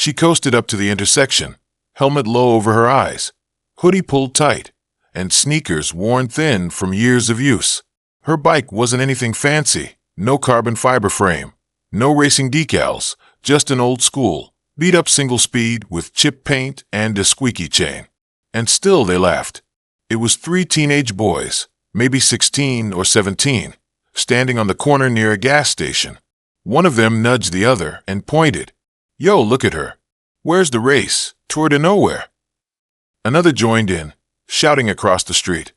She coasted up to the intersection, helmet low over her eyes, hoodie pulled tight, and sneakers worn thin from years of use. Her bike wasn't anything fancy, no carbon fiber frame, no racing decals, just an old school, beat-up single-speed with chip paint and a squeaky chain. And still they laughed. It was 3 teenage boys, maybe 16 or 17, standing on the corner near a gas station. One of them nudged the other and pointed. "Yo, look at her. Where's the race? Tour to nowhere." Another joined in, shouting across the street.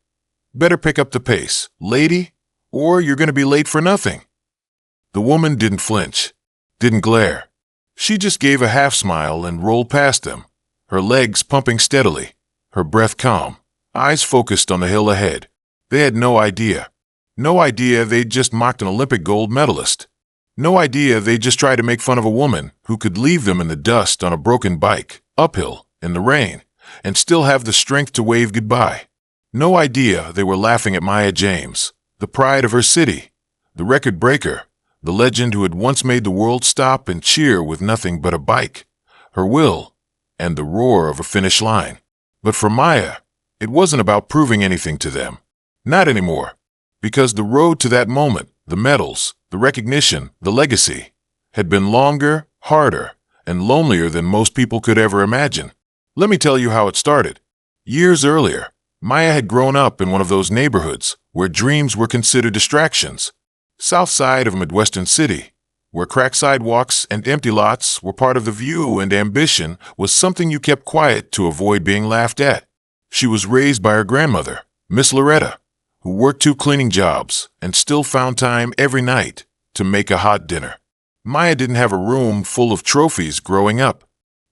"Better pick up the pace, lady, or you're going to be late for nothing." The woman didn't flinch, didn't glare. She just gave a half smile and rolled past them, her legs pumping steadily, her breath calm, eyes focused on the hill ahead. They had no idea. No idea they'd just mocked an Olympic gold medalist. No idea they'd just tried to make fun of a woman who could leave them in the dust on a broken bike, uphill, in the rain, and still have the strength to wave goodbye. No idea they were laughing at Maya James, the pride of her city, the record breaker, the legend who had once made the world stop and cheer with nothing but a bike, her will, and the roar of a finish line. But for Maya, it wasn't about proving anything to them. Not anymore. Because the road to that moment, the medals, the recognition, the legacy, had been longer, harder, and lonelier than most people could ever imagine. Let me tell you how it started. Years earlier, Maya had grown up in one of those neighborhoods where dreams were considered distractions. South side of a Midwestern city, where cracked sidewalks and empty lots were part of the view and ambition was something you kept quiet to avoid being laughed at. She was raised by her grandmother, Miss Loretta, who worked 2 cleaning jobs and still found time every night to make a hot dinner. Maya didn't have a room full of trophies growing up.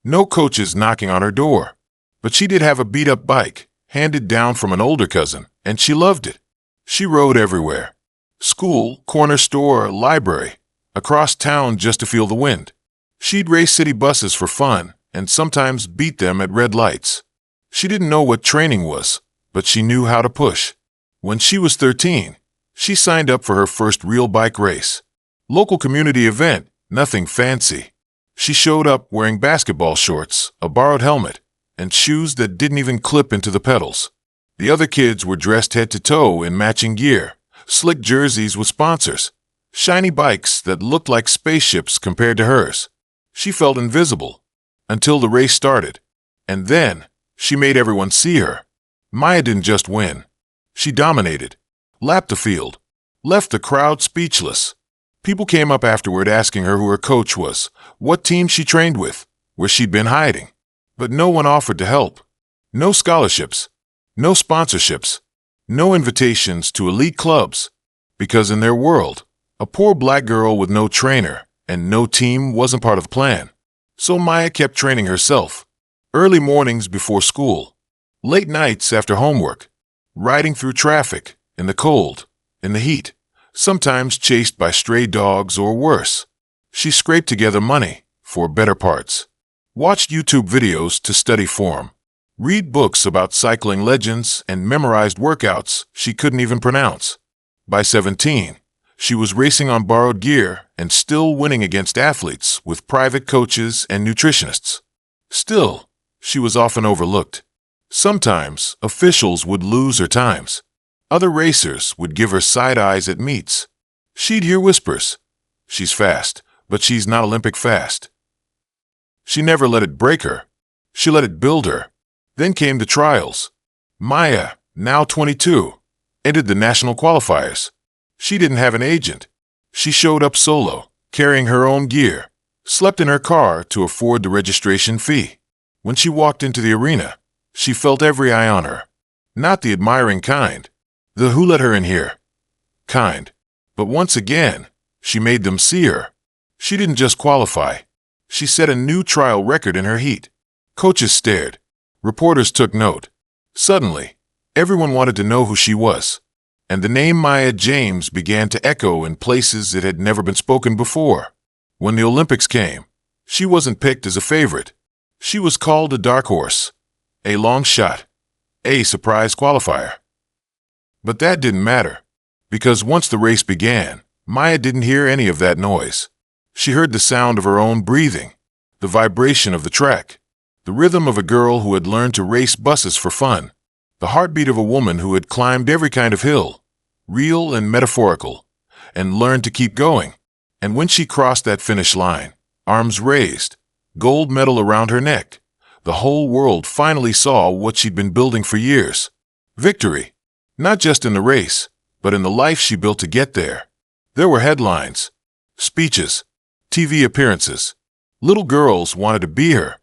No coaches knocking on her door. But she did have a beat-up bike, handed down from an older cousin, and she loved it. She rode everywhere. School, corner store, library, across town just to feel the wind. She'd race city buses for fun and sometimes beat them at red lights. She didn't know what training was, but she knew how to push. When she was 13, she signed up for her first real bike race. Local community event, nothing fancy. She showed up wearing basketball shorts, a borrowed helmet, and shoes that didn't even clip into the pedals. The other kids were dressed head to toe in matching gear, slick jerseys with sponsors, shiny bikes that looked like spaceships compared to hers. She felt invisible until the race started. And then she made everyone see her. Maya didn't just win. She dominated, lapped the field, left the crowd speechless. People came up afterward asking her who her coach was, what team she trained with, where she'd been hiding. But no one offered to help. No scholarships, no sponsorships, no invitations to elite clubs. Because in their world, a poor black girl with no trainer and no team wasn't part of the plan. So Maya kept training herself. Early mornings before school, late nights after homework, riding through traffic, in the cold, in the heat, sometimes chased by stray dogs or worse. She scraped together money for better parts, watched YouTube videos to study form, read books about cycling legends, and memorized workouts she couldn't even pronounce. By 17, she was racing on borrowed gear and still winning against athletes with private coaches and nutritionists. Still, she was often overlooked. Sometimes, officials would lose her times. Other racers would give her side eyes at meets. She'd hear whispers. She's fast, but she's not Olympic fast. She never let it break her. She let it build her. Then came the trials. Maya, now 22, entered the national qualifiers. She didn't have an agent. She showed up solo, carrying her own gear, slept in her car to afford the registration fee. When she walked into the arena, she felt every eye on her. Not the admiring kind, the who let her in here kind. But once again, she made them see her. She didn't just qualify. She set a new trial record in her heat. Coaches stared. Reporters took note. Suddenly, everyone wanted to know who she was. And the name Maya James began to echo in places it had never been spoken before. When the Olympics came, she wasn't picked as a favorite. She was called a dark horse, a long shot, a surprise qualifier. But that didn't matter, because once the race began, Maya didn't hear any of that noise. She heard the sound of her own breathing, the vibration of the track, the rhythm of a girl who had learned to race buses for fun, the heartbeat of a woman who had climbed every kind of hill, real and metaphorical, and learned to keep going. And when she crossed that finish line, arms raised, gold medal around her neck, the whole world finally saw what she'd been building for years. Victory, not just in the race, but in the life she built to get there. There were headlines, speeches, TV appearances. Little girls wanted to be her.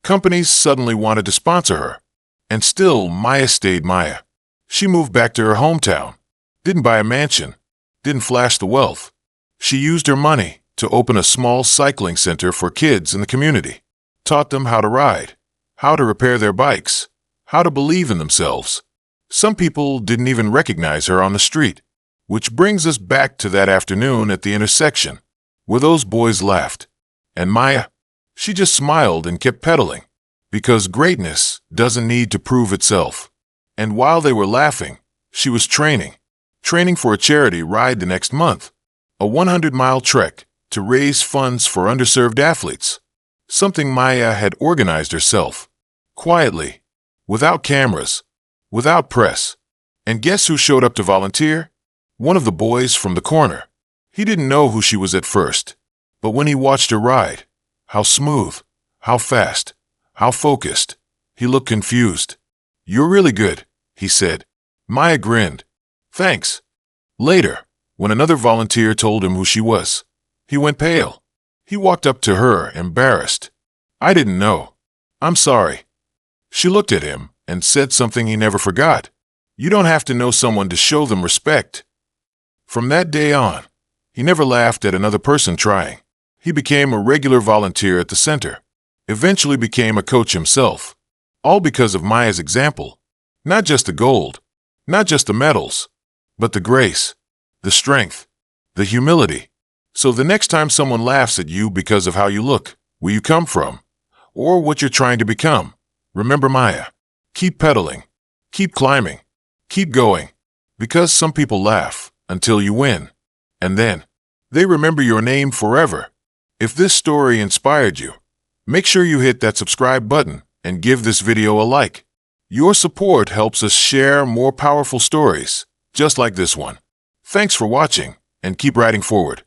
Companies suddenly wanted to sponsor her. And still, Maya stayed Maya. She moved back to her hometown, didn't buy a mansion, didn't flash the wealth. She used her money to open a small cycling center for kids in the community, taught them how to ride, how to repair their bikes, how to believe in themselves. Some people didn't even recognize her on the street, which brings us back to that afternoon at the intersection, where those boys laughed. And Maya, she just smiled and kept pedaling, because greatness doesn't need to prove itself. And while they were laughing, she was training for a charity ride the next month, a 100-mile trek to raise funds for underserved athletes, something Maya had organized herself, quietly, without cameras, without press. And guess who showed up to volunteer? One of the boys from the corner. He didn't know who she was at first, but when he watched her ride, how smooth, how fast, how focused, he looked confused. "You're really good," he said. Maya grinned. "Thanks." Later, when another volunteer told him who she was, he went pale. He walked up to her, embarrassed. "I didn't know. I'm sorry." She looked at him and said something he never forgot. "You don't have to know someone to show them respect." From that day on, he never laughed at another person trying. He became a regular volunteer at the center, eventually became a coach himself, all because of Maya's example. Not just the gold, not just the medals, but the grace, the strength, the humility. So the next time someone laughs at you because of how you look, where you come from, or what you're trying to become, remember Maya. Keep pedaling, keep climbing, keep going, because some people laugh until you win, and then they remember your name forever. If this story inspired you, make sure you hit that subscribe button and give this video a like. Your support helps us share more powerful stories, just like this one. Thanks for watching, and keep riding forward.